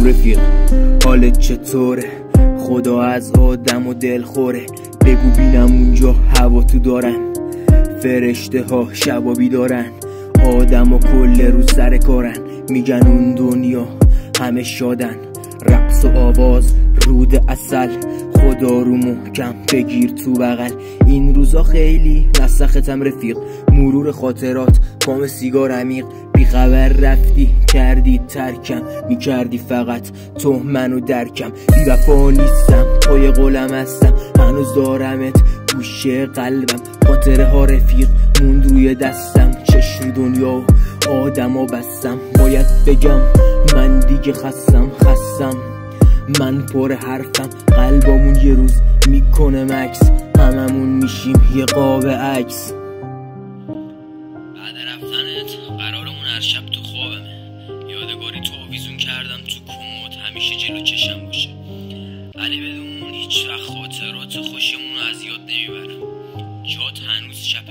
سلام رفیق، حالت چطوره؟ خدا از آدم و دل خوره. بگو بینم اونجا هوا تو دارن، فرشته ها شبا بیدارن، آدم و کل رو سر کارن، میگن اون دنیا همه شادن. رقص و آواز رود اصل، خدا رو محکم بگیر تو بغل. این روزا خیلی نسختم رفیق، مرور خاطرات کام سیگار عمیق. بی خبر رفتی کردی ترکم، میکردی فقط تو منو درکم. بی وفا نیستم پای قولم هستم، هنوز دارمت گوشه قلبم. خاطره ها رفیق موند روی دستم، چش رو دنیا و آدم ها بستم. باید بگم من دیگه خستم، من پر حرفم، قلبمون یه روز میکنه مکس، هممون میشیم یه قاب عکس. بعد رفتنت قرارمون هر شب تو خوابمه، یادگاری تو آویزون کردم تو کمد، همیشه جلو چشم باشه. ولی بدون هیچ وقت خاطرات خوشمون رو از یاد نمیبرم، جات هنوز شب